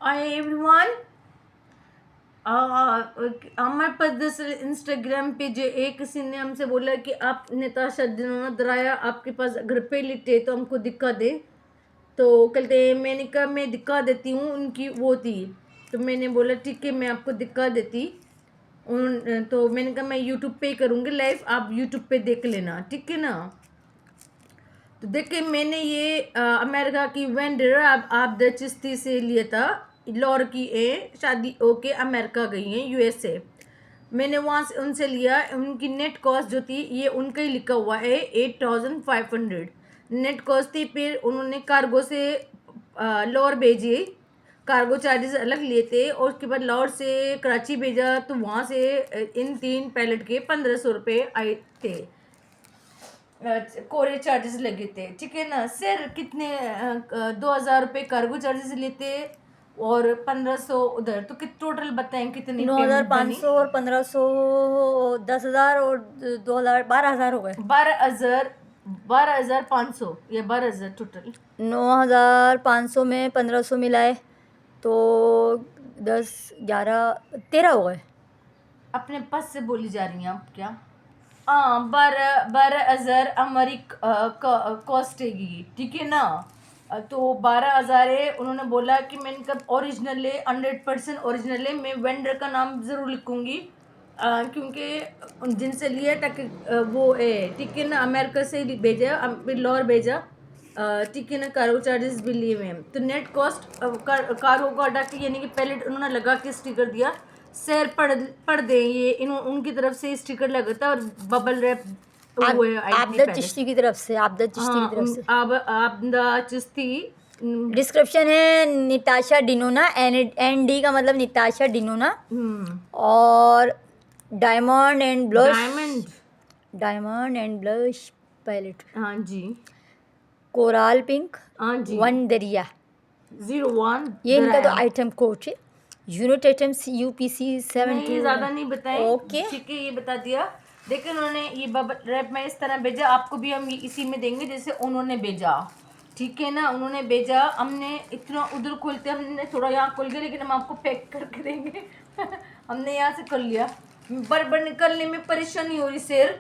Hi everyone. हमारे पास दरअसल Instagram पे जो एक किसी ने हमसे बोला कि आप नताशा डिनोना दराया आपके पास घर पे लिटे तो हमको दिखा दे। तो कहते मैंने कहा मैं दिखा देती हूँ। उनकी वो थी तो मैंने बोला ठीक है मैं आपको दिखा देती। तो मैंने कहा मैं यूट्यूब पे ही करूँगी लाइव, आप यूट्यूब पे देख लेना, ठीक है ना। तो देखिए मैंने ये अमेरिका की वेंडर आप द चिश्ती से लिया था। लॉर की शादी होके अमेरिका गई हैं यूएसए। मैंने वहाँ से उनसे लिया। उनकी नेट कॉस्ट जो थी ये उनका ही लिखा हुआ है 8500 नेट कॉस्ट थी। फिर उन्होंने कार्गो से लॉर भेजी, कार्गो चार्जेस अलग लिए थे और उसके बाद लाहौर से कराची भेजा तो वहाँ से इन 3 पैलेट के 1500 रुपये आए थे। कोरियर चार्जेस लगे थे, ठीक है ना। सर कितने 2000 रुपये कार्गो चार्जेस लेते और 1500 उधर, तो टोटल बताएं कितनी पेमेंट बनी। 9,500 और 1500, 10,000 और 2,000, 12,000 हो गए। 12,500 या 12,000 टोटल। 9,500 में 1500 मिलाए तो 10, 11, 13 हो गए। अपने पास से बोली जा रही हैं आप क्या? हाँ, 12,000 हमारी कॉस्ट हैगी, ठीक है ना। तो 12,000 है। उन्होंने बोला कि मैंने कब ओरिजिनल है, 100% ओरिजिनल है। मैं वेंडर का नाम ज़रूर लिखूंगी क्योंकि जिनसे लिया ताकि वो है, ठीक है ना। अमेरिका से ही भेजा, लॉर भेजा, ठीक है ना। कार्गो चार्जेस भी लिए हुए हैं। तो नेट कॉस्ट कार्गो को हटा के यानी कि पैलेट उन्होंने लगा के स्टिकर दिया। सर पढ़ दे ये उनकी तरफ से स्टिकर लगा था और बबल रैप हुए आबदा चिश्ती की तरफ से, आबदा चिश्ती की तरफ से। आप चिश्ती। डिस्क्रिप्शन है निताशा डिनोना, एन डी का मतलब निताशा डिनोना। और डायमंड एंड ब्लश पैलेट, हाँ जी, कोराल पिंक, हाँ जी, वन दरिया। 01 ये इनका तो आइटम कोड है। यूनिट आइटम्स UPC नहीं, 72। ये ज़्यादा नहीं बताएं, ओके, ठीक है, ये बता दिया। देखिए उन्होंने ये बबल रैप में इस तरह भेजा, आपको भी हम इसी में देंगे जैसे उन्होंने भेजा, ठीक है ना। उन्होंने भेजा, हमने इतना उधर खोलते, हमने थोड़ा यहाँ खोल के, लेकिन हम आपको पैक करके देंगे हमने यहाँ से खोल लिया, पर निकलने में परेशानी हो रही सर।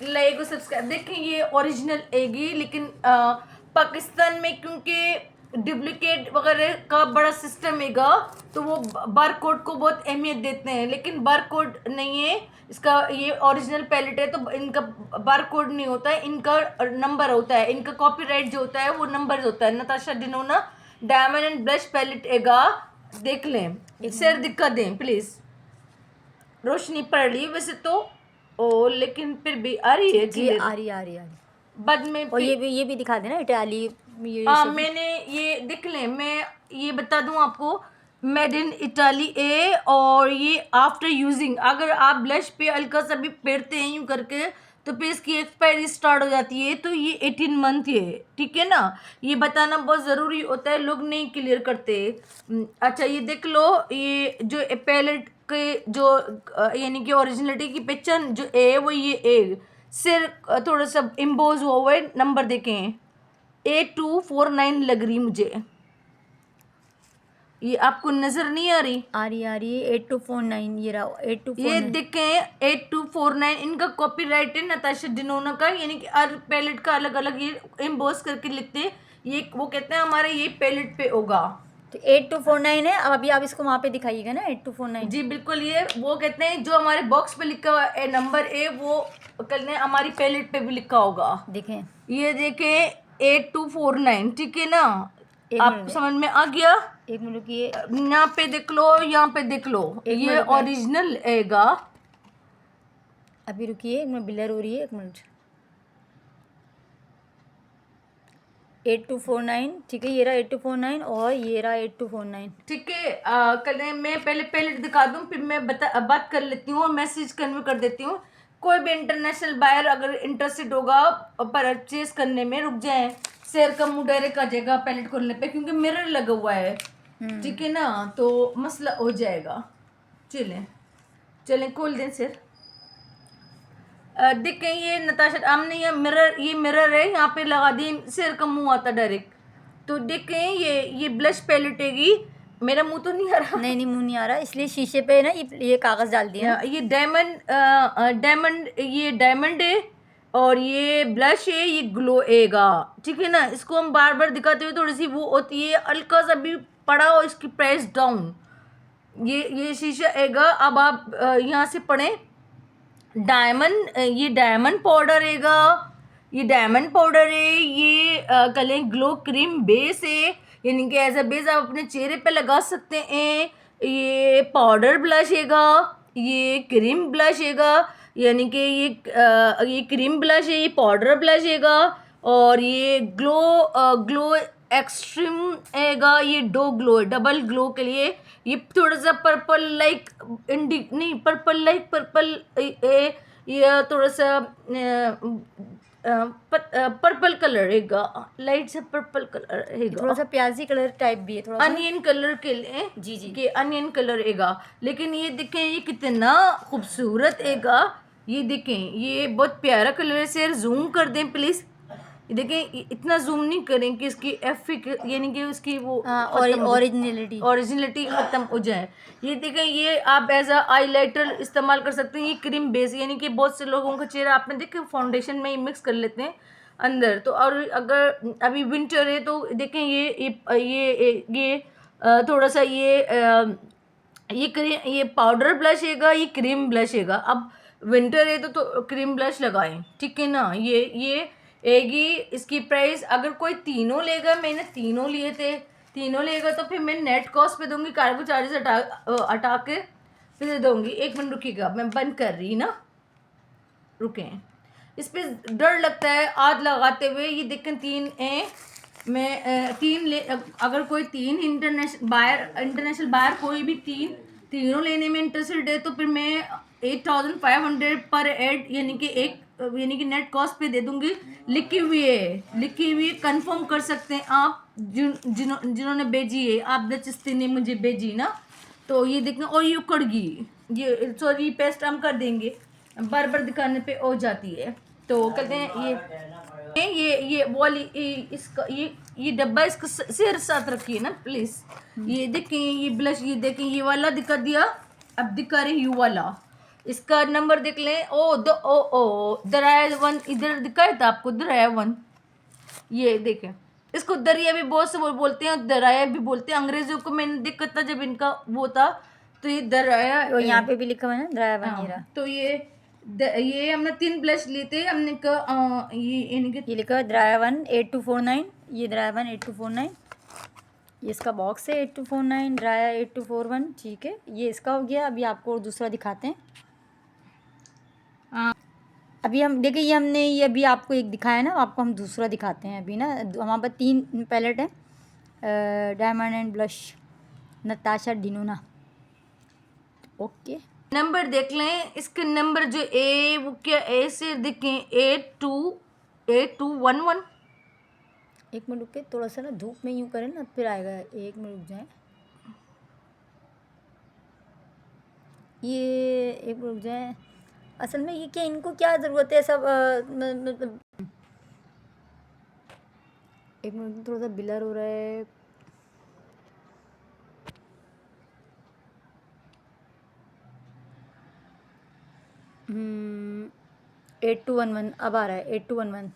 लाइक और सब्सक्राइब। देखें ये ओरिजिनल आएगी, लेकिन पाकिस्तान में क्योंकि डुप्लीकेट वगैरह का बड़ा सिस्टम हैगा तो वो बार कोड को बहुत अहमियत देते हैं, लेकिन बार कोड नहीं है इसका। ये ओरिजिनल पैलेट है तो इनका बार कोड नहीं होता है, इनका नंबर होता है। इनका कॉपीराइट जो होता है वो नंबर होता है। Natasha Denona diamond and blush palette हैगा, देख लें। सर दिक्कत दें प्लीज़। रोशनी पड़ रही वैसे तो, ओ लेकिन फिर भी आ रही है जी आ रही। बाद में और ये भी दिखा देना इटाली। मैंने ये देख लें, मैं ये बता दूं आपको, मेड इन इटाली है। और ये आफ्टर यूजिंग, अगर आप ब्लश पे हल्का सा भी फेरते हैं यूँ करके तो फिर इसकी एक्सपायरी स्टार्ट हो जाती है। तो ये 18 मंथ है, ठीक है ना। ये बताना बहुत ज़रूरी होता है, लोग नहीं क्लियर करते। अच्छा ये देख लो, ये जो पैलेट के जो यानी कि ओरिजिनलिटी की पहचान जो है वो ये है। सिर थोड़ा सा इम्पोज हुआ है, नंबर देखें 8249 लग रही मुझे। ये आपको नजर नहीं आ रही? आ रही 8249। ये रहा 8249। ये देखें 8249 इनका कॉपीराइट है नताशा डिनोना का, यानी कि हर पैलेट का अलग अलग ये एम्बोस करके लिखते हैं। ये वो कहते हैं हमारे ये पैलेट पे होगा। तो 8249 है। अब अभी आप इसको वहाँ पे दिखाइएगा ना 8249। जी बिल्कुल, ये वो कहते हैं जो हमारे बॉक्स पे लिखा हुआ है नंबर ए, वो कहते हैं हमारी पैलेट पे भी लिखा होगा। देखें, ये देखें 8249, ठीक है ना। एक आप मिनट समझ में आ गया? एक मिनट की यहाँ पे देख लो, यहाँ पे देख लो, ये ओरिजिनल आएगा। अभी रुकिए, एक मिनट, बिलर हो रही है, एक मिनट। 8249, ठीक है, ये रहा 8249 और ये रहा 8249। ठीक है, कल मैं पहले पैलेट दिखा दूँ फिर मैं बात कर लेती हूँ और मैसेज कन्वे कर देती हूँ। कोई भी इंटरनेशनल बायर अगर इंटरेस्टेड होगा परचेज करने में, रुक जाए, शेयर का मुँह डायरेक्ट आ जाएगा पैलेट खोलने पे क्योंकि मिरर लगा हुआ है, ठीक है ना। तो मसला हो जाएगा। चलें चलें खोल दें सर। देखें ये नताशा हमने ये मिरर है, यहाँ पे लगा दी, सिर का मुंह आता डायरेक्ट। तो देखें ये ब्लश पैलेट हैगी। मेरा मुंह तो नहीं आ रहा। नहीं मुंह नहीं आ रहा, इसलिए शीशे पे ना ये कागज डाल दिया। ये डायमंड है और ये ब्लश है, ये ग्लो एगा, ठीक है ना। इसको हम बार बार दिखाते हुए थोड़ी सी वो होती है, हल्का सा भी पड़ा और इसकी प्राइस डाउन। ये शीशा एगा। अब आप यहाँ से पढ़ें डायमंड, ये डायमंड पाउडर हैगा, ये डायमंड पाउडर है, ये कलें ग्लो क्रीम बेस है, यानी कि एज अ बेस आप अपने चेहरे पे लगा सकते हैं। ये पाउडर ब्लश हैगा, ये क्रीम ब्लश हैगा, यानी कि ये क्रीम ब्लश है, ये पाउडर ब्लश हैगा, और ये ग्लो एक्सट्रीम हैगा, ये डो ग्लो है, डबल ग्लो के लिए। ये थोड़ा सा पर्पल लाइक नहीं पर्पल ये थोड़ा सा पर्पल कलर हैगा, लाइट से पर्पल कलर हैगा, थोड़ा सा प्याजी कलर टाइप भी है, थोड़ा सा अनियन कलर के लिए। जी कि अनियन कलर हैगा, लेकिन ये देखें ये कितना खूबसूरत हैगा। ये देखें ये बहुत प्यारा कलर है। सर जूम कर दें प्लीज़। ये देखें इतना जूम नहीं करें कि इसकी यानी कि उसकी वो ओरिजिनलिटी ख़त्म हो जाए। ये देखें ये आप एज अ हाईलाइटर इस्तेमाल कर सकते हैं। ये क्रीम बेस, यानी कि बहुत से लोगों का चेहरा आपने देखे फाउंडेशन में ही मिक्स कर लेते हैं अंदर। तो और अगर अभी विंटर है तो देखें ये थोड़ा सा ये पाउडर ब्लश हैगा, ये क्रीम ब्लश हैगा। अब विंटर है तो क्रीम ब्लश लगाएं, ठीक है ना। ये एगी। इसकी प्राइस अगर कोई तीनों लेगा, मैंने तीनों लिए थे, तीनों लेगा तो फिर मैं नेट कॉस्ट पे दूंगी, कार्गो चार्जेस हटा के फिर दे दूंगी। एक मिनट रुकिएगा, मैं बंद कर रही ना, रुकें। इस पर डर लगता है हाथ लगाते हुए। ये देखें 3 हैं, मैं 3 ले, अगर कोई 3 इंटरनेशनल बायर कोई भी तीनों लेने में इंटरेस्टेड है तो फिर मैं 8500 पर एड यानी कि नेट कॉस्ट पे दे दूंगी। लिखी हुई है, कंफर्म कर सकते हैं आप जिन्होंने भेजी है। आप चिश्ती ने मुझे भेजी ना, तो ये देखना। और ये उकड़गी, ये सॉरी पेस्ट हम कर देंगे, बार बार दिखाने पे हो जाती है। तो कहते हैं ये वाली इसका ये डब्बा इसका सिर साथ रखिए ना प्लीज़। ये देखें ये ब्लश, ये देखें ये वाला दिखा दिया, अब दिखा रहे यू वाला। इसका नंबर देख लें। दराया 1 इधर दिखाया था आपको, दराया 1। ये देखें, इसको दरिया भी बहुत से बोलते हैं, दराया भी बोलते हैं। अंग्रेजों को मैंने दिक्कत था जब इनका वो था, तो ये दराया, यहाँ पे भी लिखा हुआ है ना दराया 1 ही रहा। तो ये हमने 3 ब्लश लिए थे। हमने कहा ये लिखा है दराया 1 8249, ये दराया 1 8249, ये इसका बॉक्स है 8249 दराया 8241, ठीक है। ये इसका हो गया। अभी आपको दूसरा दिखाते हैं। अभी हम देखिए ये अभी आपको एक दिखाया ना, आपको हम दूसरा दिखाते हैं। अभी ना हमारे पास 3 पैलेट है, diamond and blush Natasha Denona. Okay, number देख लें। इसके नंबर जो वो क्या ऐसे देखें 8211। एक मिनट रुके, थोड़ा सा ना धूप में यूँ करें ना फिर आएगा। एक मिनट रुक जाए, ये एक मिनट रुक जाए। असल में ये क्या, इनको क्या ज़रूरत है सब मतलब एक मिनट, थोड़ा सा ब्लर हो रहा है। 8211 अब आ रहा है 8211।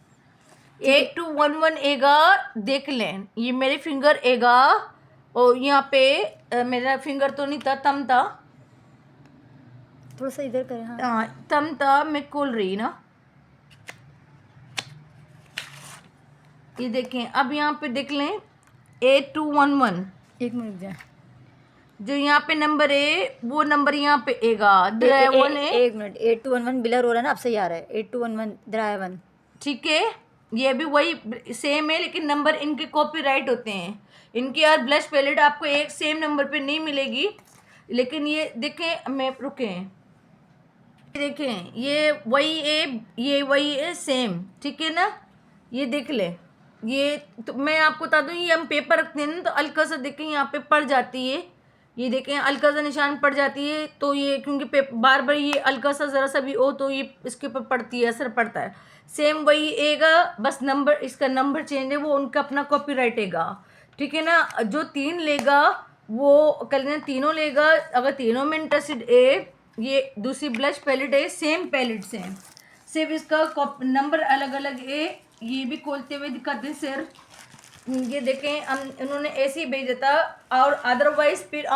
8211 एगा देख लें। ये मेरे फिंगर एगा, और यहाँ पे मेरा फिंगर तो नहीं था, तम था, थोड़ा सा इधर करें। हाँ तम था, मैं खोल रही ना। ये देखें, अब यहाँ पे देख लें 8211। एक मिनट जाए, जो यहाँ पे नंबर है वो नंबर यहाँ पे एगा एक मिनट 8211 ब्लर हो रहा है ना, अब सही आ रहा है 8211 दराया 1, ठीक है। ये भी वही सेम है, लेकिन नंबर इनके कॉपीराइट होते हैं। इनकी यार ब्लश पैलेट आपको एक सेम नंबर पे नहीं मिलेगी। लेकिन ये देखें, मैं रुकें, देखें ये वही है सेम, ठीक है ना। ये देख ले, ये तो मैं आपको बता दूं, ये हम पेपर रखते हैं ना तो हल्का सा देखें यहाँ पे पड़ जाती है। ये देखें हल्का सा निशान पड़ जाती है, तो ये क्योंकि बार बार ये हल्का सा ज़रा सा भी हो तो ये इसके ऊपर पड़ती है, असर पड़ता है। सेम वही आएगा, बस नंबर, इसका नंबर चेंज है, वो उनका अपना कॉपीराइट हैगा, ठीक है ना। जो 3 लेगा वो कल ने तीनों लेगा, अगर तीनों में इंटरेस्टेड है, ये दूसरी ब्लश पैलेट है, सेम पैलेट से, सिर्फ इसका नंबर अलग अलग है। ये भी खोलते हुए दिखाते सर, ये देखें, हम उन्होंने ऐसे ही भेजा था, और अदरवाइज फिर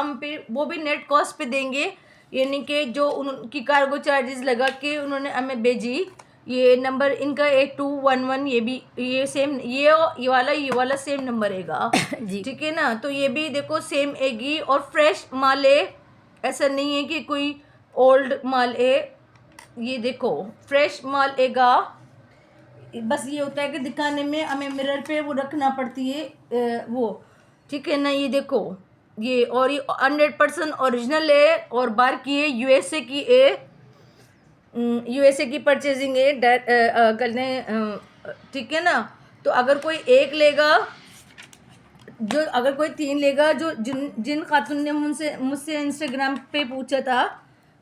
वो भी नेट कॉस्ट पे देंगे, यानी कि जो उनकी कार्गो चार्जेस लगा के उन्होंने हमें भेजी। ये नंबर इनका 8211, ये भी ये सेम, ये वाला सेम नंबर हैगा जी ठीक है ना। तो ये भी देखो सेम एगी, और फ्रेश माल है, ऐसा नहीं है कि कोई ओल्ड माल है, ये देखो फ्रेश माल हैगा। बस ये होता है कि दिखाने में हमें मिरर पे वो रखना पड़ती है वो, ठीक है ना। ये देखो ये, और ये 100% ओरिजिनल है, और बाहर की है, यूएसए की है, यूएसए की परचेजिंग है करने, ठीक है ना। तो अगर कोई एक लेगा, जो अगर कोई 3 लेगा, जो जिन खातून ने मुझसे इंस्टाग्राम पे पूछा था,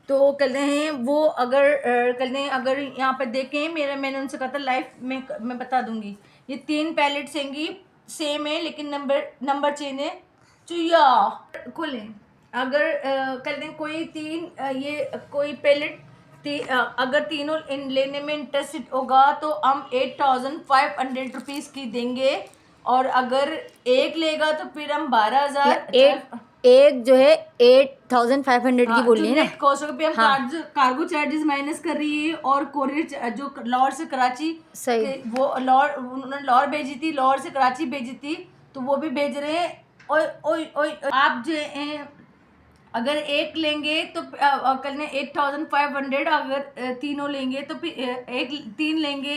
तो कल हैं वो, अगर कल हैं अगर यहाँ पर देखें मैंने उनसे कहा था लाइव में, मैं बता दूंगी। ये 3 पैलेट्स हैंगी, सेम है लेकिन नंबर चेंज है। चुया खोलें, अगर कल हैं कोई 3 ये कोई पैलेट अगर तीनों लेने में इंटरेस्टेड होगा तो हम 8500 रुपीज़ की देंगे, और अगर एक लेगा तो फिर हम 12,000। एक जो है 8500 की बोल रही है ना। नेट कॉस्ट होगा, हम कार्गो चार्जेस माइनस कर रही है, और कोरियर जो लाहौर से कराची सही। वो उन्होंने लाहौर भेजी थी, लाहौर से कराची भेजी थी, तो वो भी भेज रहे हैं। ओए ओए ओए आप जो अगर एक लेंगे तो कल ने 8500, अगर तीनों लेंगे तो फिर 3 लेंगे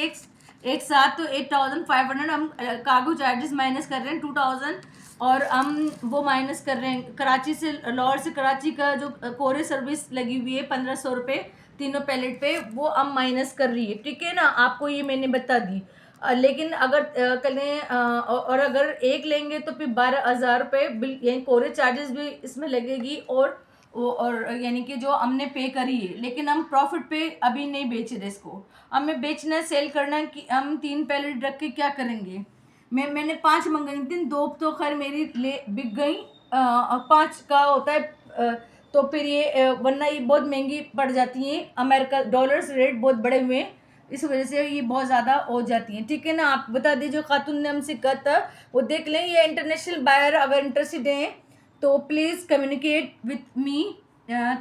एक साथ, तो 8500 हम कार्गो चार्जेस माइनस कर रहे हैं 2000, और हम वो माइनस कर रहे हैं कराची से, लाहौर से कराची का जो कोरियर सर्विस लगी हुई है 1500 रुपये तीनों पैलेट पे, वो हम माइनस कर रही है, ठीक है ना। आपको ये मैंने बता दी। लेकिन अगर और अगर एक लेंगे तो फिर 12,000 रुपये बिल, यानी कोरियर चार्जेस भी इसमें लगेगी, और यानी कि जो हमने पे करी है, लेकिन हम प्रॉफिट पे अभी नहीं बेच रहे इसको, हमें बेचना है, सेल करना है। कि हम 3 पैलेट रख के क्या करेंगे। मैंने 5 मंगाई थी, 2 तो खैर मेरी बिक गई, 5 का होता है, तो फिर ये वरना ये बहुत महंगी पड़ जाती हैं, अमेरिका डॉलर्स रेट बहुत बढ़े हुए हैं, इस वजह से ये बहुत ज़्यादा हो जाती हैं, ठीक है ना। आप बता दीजिए, खातून ने हमसे कहा था वो देख लें। ये इंटरनेशनल बायर अगर इंटरेस्टेड हैं तो please communicate with me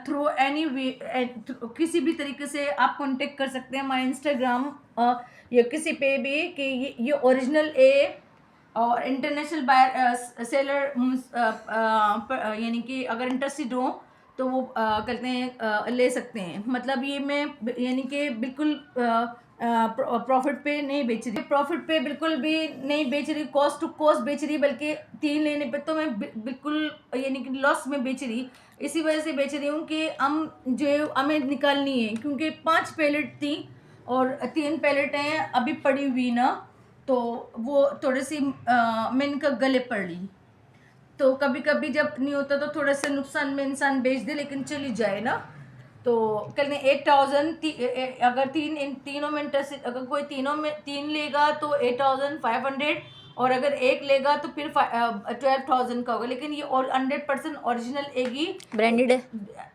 through any way, किसी भी तरीके से आप कांटेक्ट कर सकते हैं हमारे इंस्टाग्राम या किसी पे भी, कि ये ओरिजिनल है, और इंटरनेशनल बायर सेलर, यानी कि अगर इंटरेस्टेड हो तो वो करते हैं, ले सकते हैं। मतलब ये मैं यानी कि बिल्कुल प्रॉफिट पे नहीं बेच रही, प्रॉफिट पे बिल्कुल भी नहीं बेच रही, कॉस्ट टू कॉस्ट बेच रही, बल्कि 3 लेने पे तो मैं बिल्कुल यानी कि लॉस में बेच रही। इसी वजह से बेच रही हूँ कि हम जो हमें निकालनी है, क्योंकि 5 पैलेट थी और 3 पैलेट हैं अभी पड़ी हुई ना, तो वो थोड़ी सी मैं इनका गले पड़ रही। तो कभी कभी जब नहीं होता तो थोड़ा सा नुकसान में इंसान बेच दे, लेकिन चली जाए ना। तो कल ने 8000 अगर इन तीनों में इंटरेस्ट, अगर कोई तीनों में 3 लेगा तो 8500, और अगर एक लेगा तो फिर 12,000 का होगा। लेकिन ये और 100% ओरिजिनल एगी, ब्रांडेड है,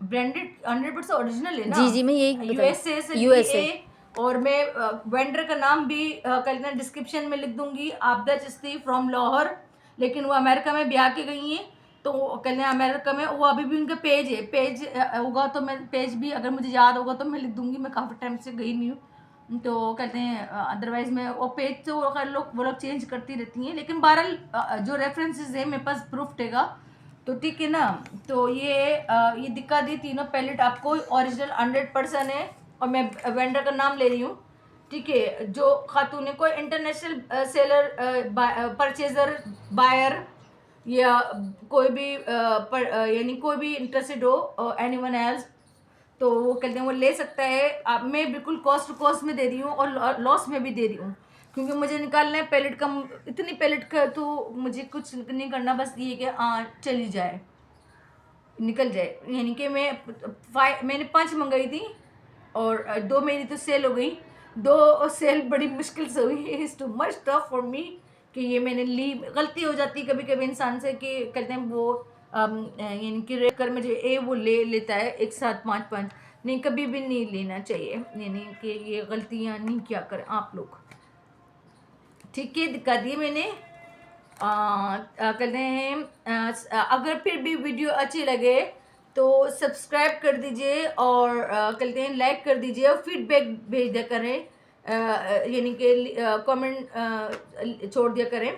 ब्रांडेड 100% ओरिजिनल है ना। जी जी मैं यही यूएसए से यूएसए। और मैं वेंडर का नाम भी कल ना डिस्क्रिप्शन में लिख दूंगी, आपदा चिश्ती फ्रॉम लाहौर, लेकिन वो अमेरिका में ब्याह के गई हैं, तो कल अमेरिका में, वो अभी भी उनका पेज है, पेज होगा तो मैं पेज भी अगर मुझे याद होगा तो मैं लिख दूंगी, मैं काफ़ी टाइम से गई नहीं हूँ, तो कहते हैं अदरवाइज़ मैं वो पेज तो वो लोग चेंज करती रहती हैं, लेकिन बहरहाल जो रेफरेंसेस है मेरे पास प्रूफ देगा, तो ठीक है ना। तो ये दिक्कत दी तीनों पैलेट आपको ओरिजिनल 100% है, और मैं वेंडर का नाम ले रही हूँ, ठीक है। जो खातून है, कोई इंटरनेशनल सेलर, परचेजर, बायर, या कोई भी यानी कोई भी इंटरेस्टेड हो, एनीवन एल्स, तो वो कहते हैं वो ले सकता है। आप मैं बिल्कुल कॉस्ट टू कॉस्ट में दे रही हूँ, और लॉस में भी दे रही हूँ, क्योंकि मुझे निकालना है पैलेट का, इतनी पैलेट का तो मुझे कुछ नहीं करना, बस ये कि चली जाए, निकल जाए। यानी कि मैंने 5 मंगाई थी, और 2 मेरी तो सेल हो गई, 2 सेल बड़ी मुश्किल से हुई, is too much tough for me कि ये मैंने ली। गलती हो जाती है कभी कभी इंसान से कि कहते हैं वो यानी कि रेकर में जो वो ले लेता है एक साथ 5-5, नहीं कभी भी नहीं लेना चाहिए, यानी कि ये गलतियाँ नहीं किया करें आप लोग। ठीक है, दिखा दिए मैंने। कहते हैं अगर फिर भी वीडियो अच्छी लगे तो सब्सक्राइब कर दीजिए और कहते हैं लाइक कर दीजिए और फीडबैक भेज दिया करें, यानी कि कमेंट छोड़ दिया करें।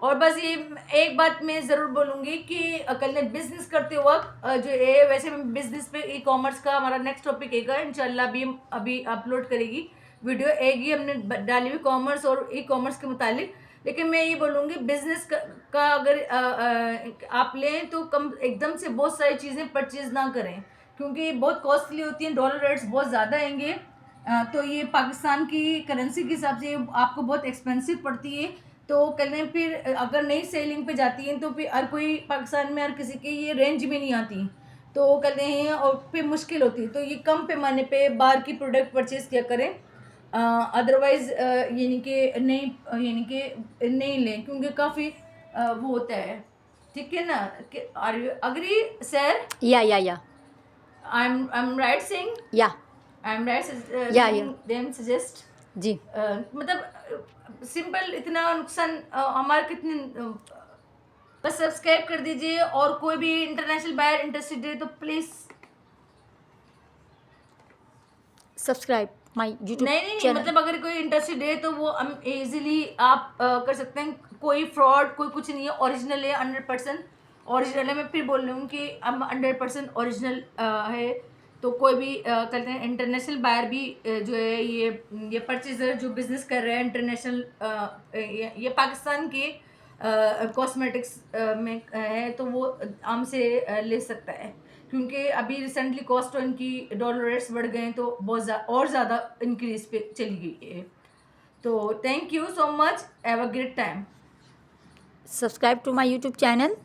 और बस ये एक बात मैं ज़रूर बोलूँगी कि कल बिजनेस करते वक्त जो है, वैसे मैं बिजनेस पे ई कॉमर्स का हमारा नेक्स्ट टॉपिक है इंशाल्लाह, अभी अपलोड करेगी वीडियो, एक ही हमने डाली हुई कॉमर्स और ई कॉमर्स के मुतालिक। लेकिन मैं ये बोलूँगी बिजनेस का अगर आप लें तो कम एकदम से बहुत सारी चीज़ें परचेज ना करें, क्योंकि बहुत कॉस्टली होती हैं, डॉलर रेट्स बहुत ज़्यादा आएंगे। तो ये पाकिस्तान की करेंसी के हिसाब से आपको बहुत एक्सपेंसिव पड़ती है। तो कहते हैं फिर अगर नई सेलिंग पे जाती हैं तो फिर हर कोई पाकिस्तान में हर किसी की ये रेंज में नहीं आती, तो कहते हैं और फिर मुश्किल होती है। तो ये कम पैमाने पे बाहर की प्रोडक्ट परचेज किया करें, अदरवाइज यानी कि नहीं लें, क्योंकि काफ़ी वो होता है। ठीक है ना? Are you agree sir? या आई एम राइट सेइंग? या आई एम राइट या देम सजेस्ट? जी। मतलब सिंपल इतना नुकसान हमारा कितने बस सब्सक्राइब कर दीजिए, और कोई भी इंटरनेशनल बायर इंटरेस्टेड है तो प्लीज़ सब्सक्राइब माय यूट्यूब नहीं चैनल। मतलब अगर कोई इंटरेस्टेड है तो वो हम इजीली आप कर सकते हैं। कोई फ्रॉड कोई कुछ नहीं है, ओरिजिनल है, 100% ओरिजिनल है। मैं फिर बोल रही हूँ कि हम 100% ओरिजिनल है। तो कोई भी कहते हैं इंटरनेशनल बायर भी जो है ये परचेजर जो बिजनेस कर रहे हैं इंटरनेशनल, ये पाकिस्तान के कॉस्मेटिक्स में है, तो वो हमसे ले सकता है, क्योंकि अभी रिसेंटली कॉस्ट इनकी डॉलर रेट्स बढ़ गए हैं तो बहुत और ज़्यादा इंक्रीज पे चली गई है। तो thank you so much, have a great time. Subscribe to my YouTube channel.